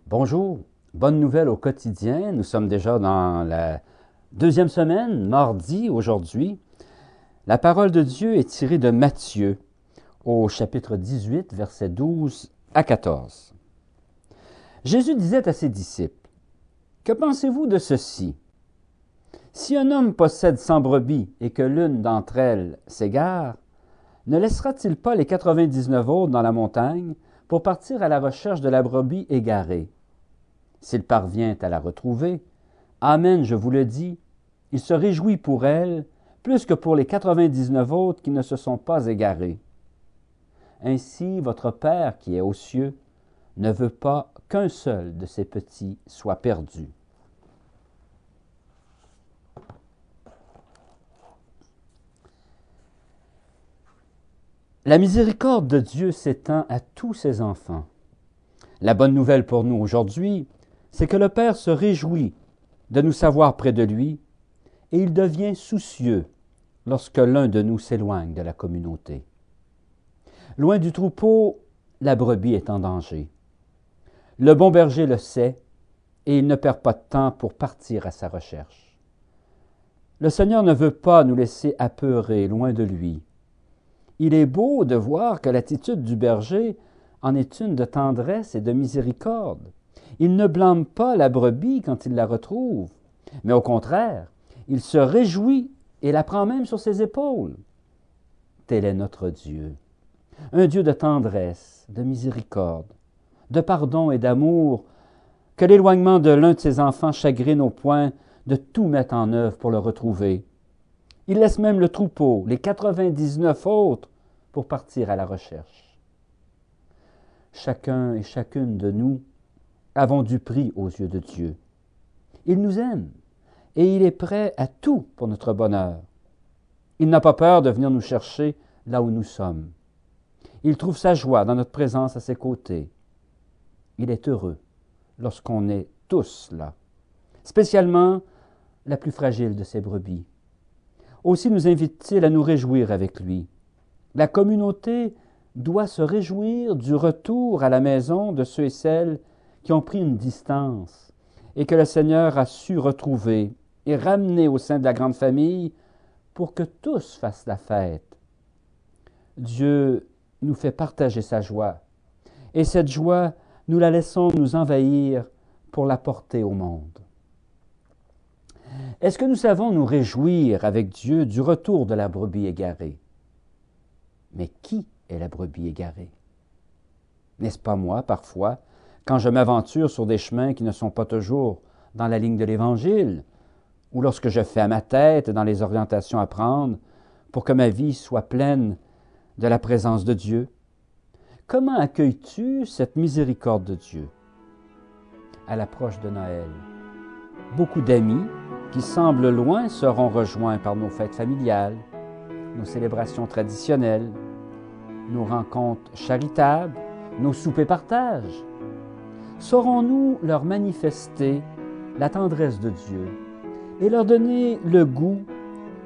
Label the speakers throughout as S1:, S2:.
S1: Bonjour, bonne nouvelle au quotidien. Nous sommes déjà dans la deuxième semaine, mardi aujourd'hui. La parole de Dieu est tirée de Matthieu au chapitre 18, versets 12 à 14. Jésus disait à ses disciples, « Que pensez-vous de ceci? Si un homme possède 100 brebis et que l'une d'entre elles s'égare, ne laissera-t-il pas les 99 autres dans la montagne pour partir à la recherche de la brebis égarée? S'il parvient à la retrouver, amen, je vous le dis, il se réjouit pour elle plus que pour les 99 autres qui ne se sont pas égarés. Ainsi, votre Père qui est aux cieux ne veut pas qu'un seul de ses petits soit perdu. » La miséricorde de Dieu s'étend à tous ses enfants. La bonne nouvelle pour nous aujourd'hui, c'est que le Père se réjouit de nous savoir près de lui et il devient soucieux lorsque l'un de nous s'éloigne de la communauté. Loin du troupeau, la brebis est en danger. Le bon berger le sait et il ne perd pas de temps pour partir à sa recherche. Le Seigneur ne veut pas nous laisser apeurer loin de lui. Il est beau de voir que l'attitude du berger en est une de tendresse et de miséricorde. Il ne blâme pas la brebis quand il la retrouve, mais au contraire, il se réjouit et la prend même sur ses épaules. Tel est notre Dieu, un Dieu de tendresse, de miséricorde, de pardon et d'amour, que l'éloignement de l'un de ses enfants chagrine au point de tout mettre en œuvre pour le retrouver. Il laisse même le troupeau, les 99 autres, pour partir à la recherche. Chacun et chacune de nous avons du prix aux yeux de Dieu. Il nous aime et il est prêt à tout pour notre bonheur. Il n'a pas peur de venir nous chercher là où nous sommes. Il trouve sa joie dans notre présence à ses côtés. Il est heureux lorsqu'on est tous là, spécialement la plus fragile de ses brebis. Aussi nous invite-t-il à nous réjouir avec lui. La communauté doit se réjouir du retour à la maison de ceux et celles qui ont pris une distance et que le Seigneur a su retrouver et ramener au sein de la grande famille pour que tous fassent la fête. Dieu nous fait partager sa joie et cette joie, nous la laissons nous envahir pour la porter au monde. Est-ce que nous savons nous réjouir avec Dieu du retour de la brebis égarée? Mais qui est la brebis égarée? N'est-ce pas moi, parfois, quand je m'aventure sur des chemins qui ne sont pas toujours dans la ligne de l'Évangile, ou lorsque je fais à ma tête dans les orientations à prendre pour que ma vie soit pleine de la présence de Dieu? Comment accueilles-tu cette miséricorde de Dieu? À l'approche de Noël, beaucoup d'amis qui semblent loin seront rejoints par nos fêtes familiales, nos célébrations traditionnelles, nos rencontres charitables, nos soupers partages. Saurons-nous leur manifester la tendresse de Dieu et leur donner le goût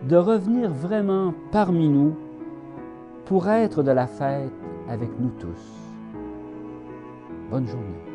S1: de revenir vraiment parmi nous pour être de la fête avec nous tous? Bonne journée.